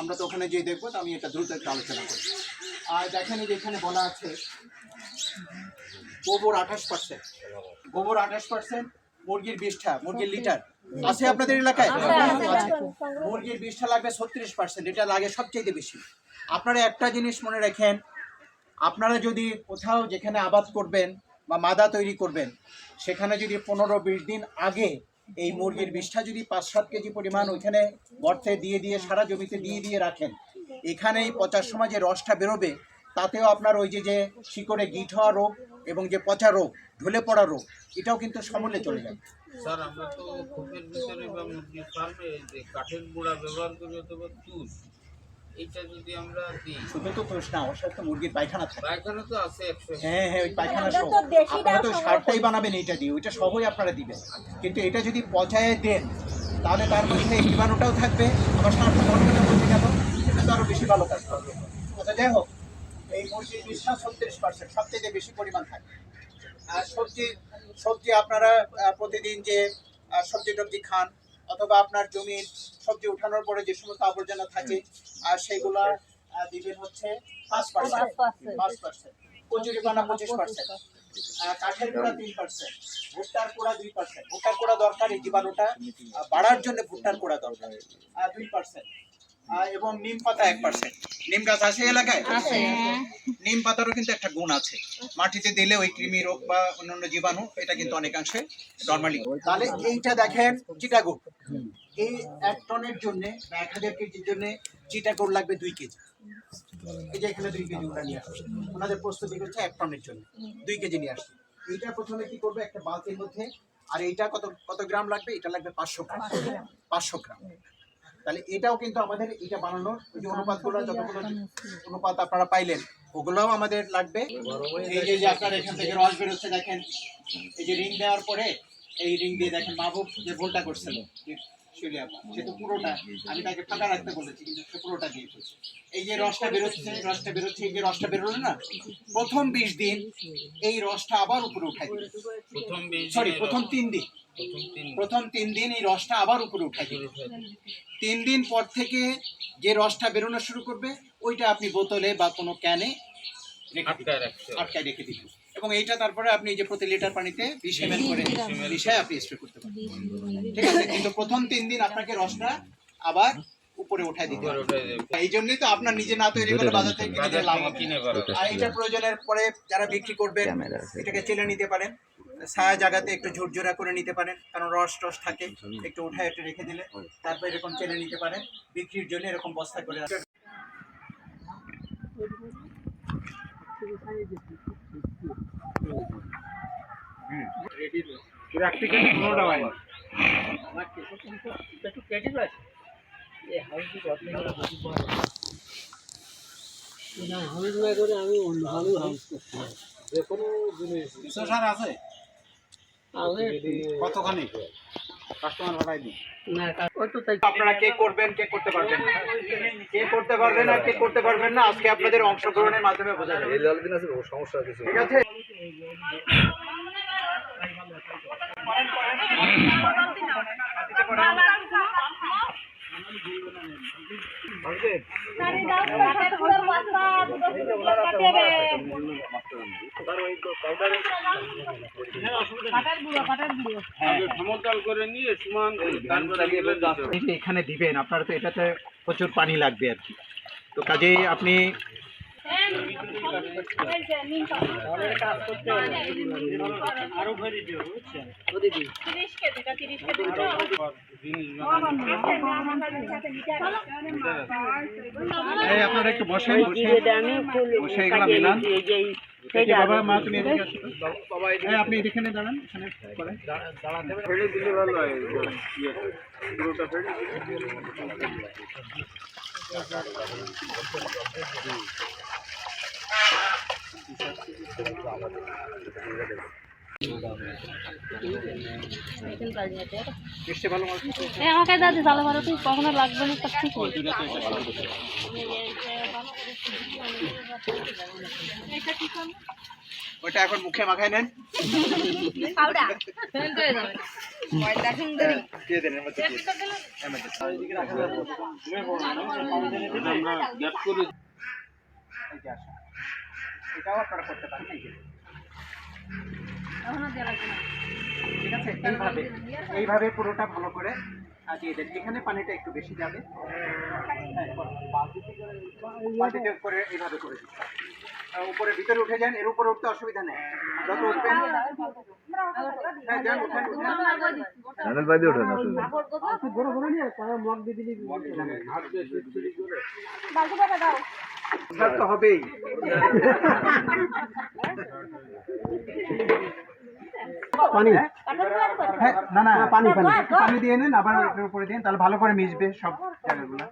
আমরা তো ওখানে যেয়ে দেখবো, তো আমি এটা দ্রুত একটা আলোচনা করি। আর দেখেন এই যে এখানে বলা আছে গোবর 28%, গোবর 28%, মুরগির বিষ্ঠা, মুরগির লিটার আছে আপনাদের এলাকায়? আছে। মুরগির বিষ্ঠা লাগবে 36%, এটা লাগে সবচেয়ে বেশি। আপনারা একটা জিনিস মনে রাখেন, আপনারা যদি কোথাও যেখানে আবাদ করবেন বা মাদা তৈরি করবেন, সেখানে যদি 15-20 দিন আগে এই মুরগির বিষ্ঠা যদি 5-7 কেজি পরিমাণ ওইখানে গর্তে দিয়ে সারা জমিতে দিয়ে রাখেন, এখানে এই পচার সময় যে রসটা বেরোবে, তাতেও আপনার ওই যে শিকড়ে গিট হওয়া রোগ এবং যে পচা রোগ, ঢলে পড়া রোগ, এটাও কিন্তু সমূলে চলে যাবে। স্যার আমরা তো খোপের ভিতরে বা মুরগির ফার্মে যে কাঠের গুঁড়া ব্যবহার করি অথবা তুষ, এইটা যদি আমরা দিই, শুধু তো তুষ না, ওর সাথে মুরগির পায়খানা থাকে। পায়খানা তো আছে 100। হ্যাঁ, ওই পায়খানা সহ আপনারা তো সারটাই বানাবেন এইটা দিয়ে, ওইটা সহই আপনারা দিবেন। কিন্তু এটা যদি পচায় দেন, তাহলে তার মধ্যে এই জীবাণুটাও থাকবে, আবার সারটা বন্ধ করতে গেল, এটা তো আরও বেশি ভালো কাজ করবে। আচ্ছা, যাই হোক, এই মুরগির বিষ্ঠা 36% সবচেয়ে বেশি পরিমাণ থাকে। আর সবজি আপনারা প্রতিদিন যে সবজি টবজি খান, অথবা আপনার জমির সবজি উঠানোর পরে যে সমস্ত আবর্জনা থাকে, আর সেগুলা দিবেন হচ্ছে 5%, কচুরিপানা 25%, কাঠের গুঁড়া 3%, ভুট্টার কুড়া 2%। ভুট্টার কুড়া দরকার, এই জীবাণুটা বাড়ার জন্য ভুট্টার কুড়া দরকার 2%, এবং নিম পাতা 1%। নিম গাছ আছে এলাকায়? নিম পাতারও কিন্তু একটা গুণ আছে, মাটিতে দিলে ওই কৃমি রোগ বা অন্যান্য জীবাণু এটা কিন্তু অনেকাংশে নরমালি। তাহলে এইটা দেখেন চিটাগুড়, এই 1 টনের জন্য 1000 কেজির জন্য চিটাগুড় লাগবে 2 কেজি। এই যে এখানে 2 কেজি ওরা নিয়ে আসছে, ওনাদের প্রস্তুতি হচ্ছে 1 টনের জন্য 2 কেজি নিয়ে আসছে। এইটা প্রথমে কি করবে, একটা বালতির মধ্যে, আর এইটা কত গ্রাম লাগবে, এটা লাগবে 500 গ্রাম। তাহলে এটাও কিন্তু আমাদের এটা বানানোর ওই যে অনুপাতগুলো, যতগুলো অনুপাত আপনারা পাইলেন, ওগুলোও আমাদের লাগবে। এই যে আপনার এখান থেকে রস বেরোচ্ছে দেখেন, এই যে রিং দেওয়ার পরে এই রিং দিয়ে দেখেন মাহবুব যে ভুলটা করছিল, সে তো পুরোটা, আমি তাকে ফাঁকা রাখতে বলেছি, কিন্তু সে পুরোটা দিয়ে ফেলছে। এই যে রসটা বেরোচ্ছে, এই যে রসটা বেরোলো না, প্রথম 20 দিন এই রসটা আবার উপরে উঠাই দিবে। প্রথম 3 দিন, প্রথম 3 দিন এই রসটা আবার উপরে উঠাই দিবে। 3 দিন পর থেকে যে রসটা বেরোনো শুরু করবে, ওইটা আপনি বোতলে বা কোনো ক্যানে আটকায় রেখে দিবেন, এবং এইটা তারপরে আপনি যে প্রতি লিটার পানিতে 20 ml করে মিশিয়ে আপনি স্প্রে করতে পারবেন। ঠিক আছে, কিন্তু প্রথম 3 দিন আপনাকে রসটা আবার উপরে উঠাই দিতে হবে। এই জন্যই তো আপনার নিজে না তৈরি করে বাজার থেকে কিনে লাভ কিনে পাবেন। আর এটা প্রয়োজনের পরে যারা বিক্রি করবেন, এটাকে চেলে নিতে পারেন, ছায়া জায়গাতে একটু ঝুরঝুরা করে নিতে পারেন, কারণ রস টস থাকে, একটু উঠায় একটু রেখে দিলে তারপর এরকম চেলে নিতে পারেন, বিক্রির জন্য এরকম বস্তা করে। কতখানি কাস্টমার ভাড়াই দিন। আপনারা কে করবেন, কে করতে পারবেন, কে করতে পারবেন আর কে করতে পারবেন না, আজকে আপনাদের অংশগ্রহণের মাধ্যমে বোঝা যাবে। সমস্যা কিছু ঠিক আছে। এখানে দিবেন, আপনারা তো এটাতে প্রচুর পানি লাগবে আর কি, তো কাজেই আপনি আপনারা একটু বসেন, বসে এগুলো মিলান। বাবা মা তুমি আপনি এখানে দাঁড়ান, এখানে ফেলে দিলে ভালো হয়, পুরোটা ফেলে আমাকে দাদি ভালো ভালো তুই কখনো লাগবে না, ঠিক ওটা এখন মুখে মাখায় নেন। দিয়ে দেন, এর মধ্যে দিয়ে দেন। এর মধ্যে। আমরা গ্যাপ করে এই যে আসুন। এটাও আপনারা করতে পারেন, এই যে। ঠিক আছে, এইভাবে পুরোটা ভালো করে দিয়ে দেন। এখানে পানিটা একটু বেশি যাবে। হ্যাঁ, বালতিতে করে এইভাবে করে দিন। উপরে ভিতরে উঠে যান, এর উপরে উঠতে অসুবিধা নেই। যত উঠবেন, হ্যাঁ যান, উঠেন। তো হবেই। পানি, হ্যাঁ, না পানি দিয়ে নেন, আবার এটার উপরে দিন, তাহলে ভালো করে মিশবে সব জায়গাগুলো।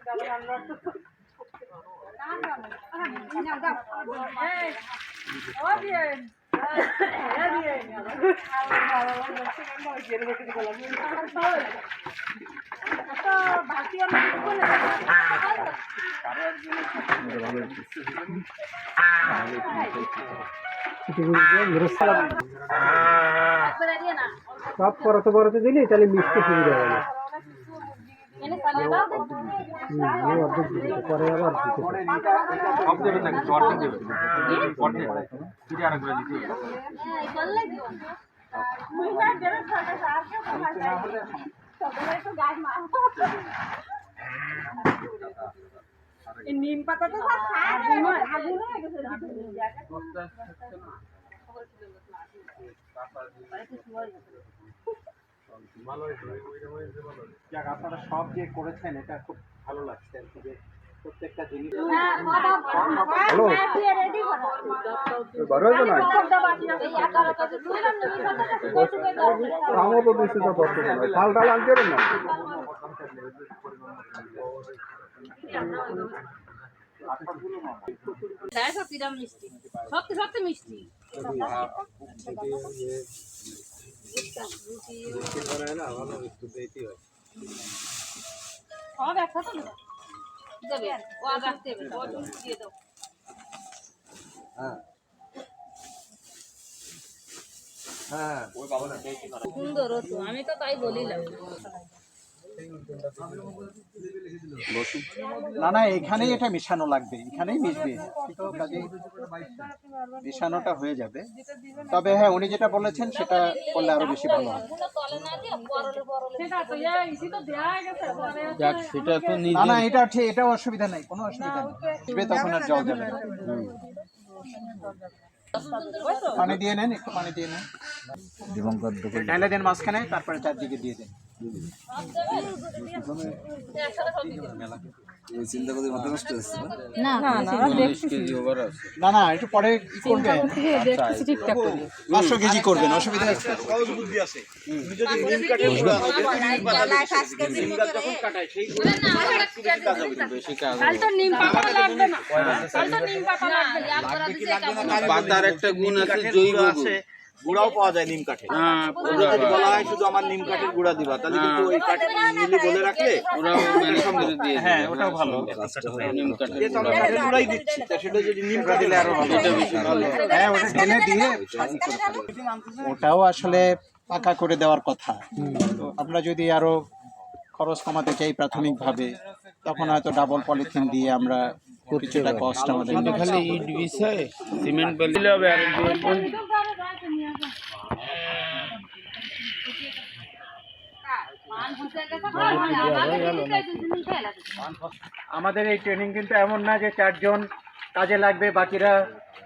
সব পরতে দিলি তাহলে মিশতে সুবিধা হবে। পরে আবার নিম পাতা তো আপনারা সব যে করেছেন এটা খুব ভালো লাগছে আর কি, যে প্রত্যেকটা জিনিস সত্যি মিষ্টি সব একসাথে দেবে, ও আগে রাখতে হবে, ও দিয়ে দাও। সুন্দর হতো, আমি তো তাই বলিলাম। না এখানেই এটা মেশানো লাগবে, এখানেই মিশবে, তো কাজেই মেশানোটা হয়ে যাবে। তবে হ্যাঁ, উনি যেটা বলেছেন সেটা করলে আরো বেশি ভালো হবে। না এটা ঠিক, এটাও অসুবিধা নেই, কোনো অসুবিধা নেই, মিশবে তখন আর জল যাবে না। পানি দিয়ে নেন, একটু পানি দিয়ে নেন, ঢেলে দেন মাঝখানে, তারপরে চারদিকে দিয়ে দেন। না একটু পরে করবেন, 500 কেজি করবেন, অসুবিধা আছে। পাতার একটা গুণ আছে, জৈব আছে, গুড়াও পাওয়া যায় নিম কাঠে। ওরা যদি বলা হয় শুধু আমার নিম কাঠের গুড়া দিবা, তাহলে কিন্তু ওই কাঠ মিলি বলে রাখলে ওরাও ম্যানেজ দিয়ে, হ্যাঁ ওটাও ভালো। নিম কাঠের যেহেতু আমরা কাঠের গুড়াই দিচ্ছি, তা সেটা যদি নিম কাঠ দিলে আরো ভালো। হ্যাঁ ওটা ঢেলে দিয়ে, ওটাও আসলে পাকা করে দেওয়ার কথা। তো আমরা যদি আরো খরচ কমাতে চাই প্রাথমিকভাবে, তখন হয়তো ডাবল পলিথিন দিয়ে আমরা কিছুটা কষ্ট আমাদের খালি ইট বিষয় সিমেন্ট দিলে হবে। আর আমাদের এই ট্রেনিং কিন্তু এমন না যে 4 জন কাজে লাগবে, বাকিরা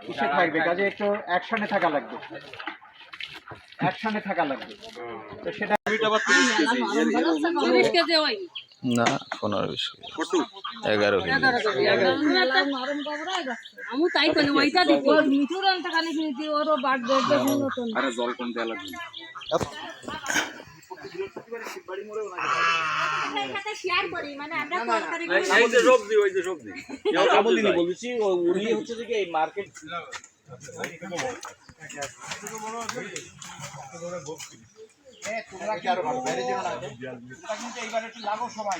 কিসে থাকবে, কাজে একটু অ্যাকশনে থাকা লাগবে, তো সেটা না 15-20 11 আমি তাই করি, ওইটা দেখি মিঠুর অন্ত খালি কিনছি, ওরও বাদ দেবে নতুন। আরে জল কম দেয়া লাগবে। শেয়ার করি, মানে আমরা তরকারি ওই যে সবজি কামুদিনী বলেছি, উনি হচ্ছে যে এই মার্কেট তোমরা কি আরো ভালো বাইরে যেন না তোমরা কিন্তু এইবার একটু লাগো সবাই,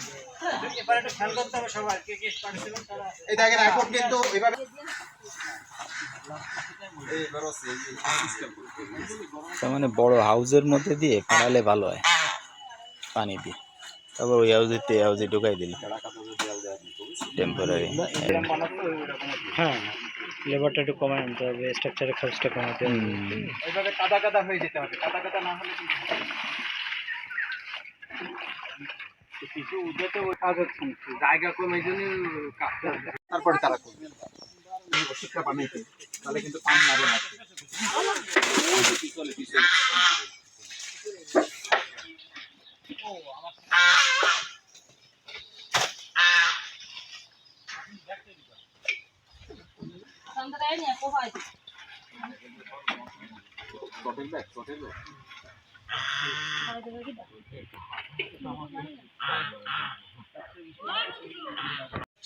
এবার একটু খেয়াল করতে হবে সবাই কে কে পার্টিসিপেন্ট তারা। এই দেখেন এখন কিন্তু এভাবে তার মানে বড় হাউসের মধ্যে দিয়ে পাড়ালে ভালো হয় পানি দিয়ে, তারপর ওই হাউসে হাউসে ঢুকাই দিল টেম্পোরারি। হ্যাঁ, লেবারটা একটু কমায় আনতে হবে, স্ট্রাকচারের খরচটা কমাতে হবে। এইভাবে কাদা কাদা হয়ে যেতে হবে, কাদা কাদা না হলে কিছু উদ্যোগে ওই কাজ হচ্ছে না। জায়গা কমে জন্য তারপরে তারা করবে এই ওষুধটা বানাইতে, তাহলে কিন্তু পানি আরো লাগবে।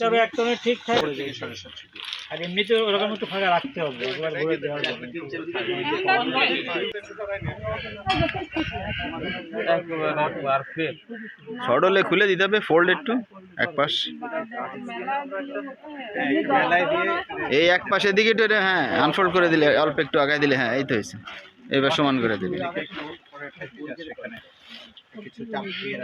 তবে একদমই ঠিকঠাক আর এমনিতে ওরকম একটু ফাঁকা রাখতে হবে, একবার ঘুরে দেওয়া যাবে। শর্ট হলে খুলে দিতে হবে, ফোল্ড একটু এক পাশ, এই এক পাশের দিকে একটু হ্যাঁ আনফোল্ড করে দিলে, অল্প একটু আগায় দিলে, হ্যাঁ এই তো হয়েছে, এবার সমান করে দিলে। কিছু চাপ দিয়ে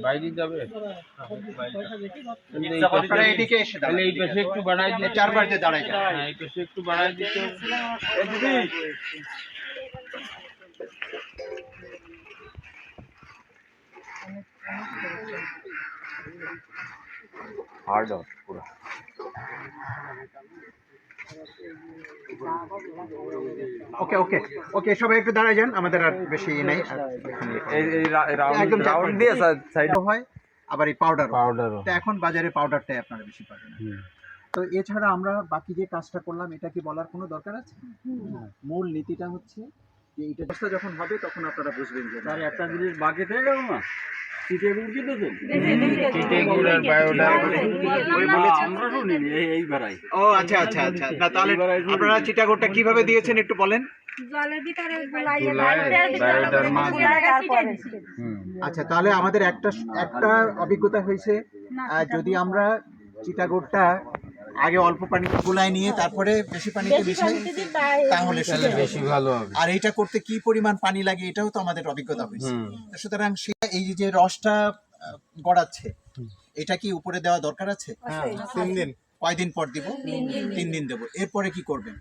বাইরে যাবে আপনারা এদিকে এসে তাহলে এই পাশে একটু বাড়াই দিতে, চারবার যে দাঁড়াই যান। হ্যাঁ এই পাশে একটু বাড়াই দিতে। হার্ড পুরো ওকে ওকে ওকে সবাই একটু দাঁড়ায় যান, আমাদের আর বেশি নেই। একদম রাউন্ড দিয়ে সাইড হয়, আবার এই পাউডার তো এখন বাজারে পাউডারটাই আপনারা বেশি পাবেন। তো এছাড়া আমরা বাকি যে কাজটা করলাম এটা কি বলার কোনো দরকার আছে? মূল নীতিটা হচ্ছে যে এইটা কাজটা যখন হবে তখন আপনারা বুঝবেন যে আর একটা জিনিস বাকি থেকে গেল না, চিটে গুড় কি দেবেন? চিটে গুড়ের বায়োডা আমরা শুনিনি এই বেড়াই। ও আচ্ছা আচ্ছা আচ্ছা, না তাহলে আপনারা চিটাগোড়টা কিভাবে দিয়েছেন একটু বলেন। জলের ভিতরে আচ্ছা তাহলে আমাদের একটা অভিজ্ঞতা হয়েছে, যদি আমরা চিটাগোড়টা আগে অল্প পানিতে গুলায় নিয়ে তারপরে বেশি পানিতে মিশাই তাহলে বেশি ভালো হবে। আর এটা করতে কি পরিমাণ পানি লাগে এটাও তো আমাদের অভিজ্ঞতা হয়েছে। সুতরাং এই যে রসটা গড়াচ্ছে এটা কি উপরে দেওয়া দরকার আছে? 3 দিন। কয়দিন পর দিব? 3 দিন দেবো। এরপরে কি করবেন?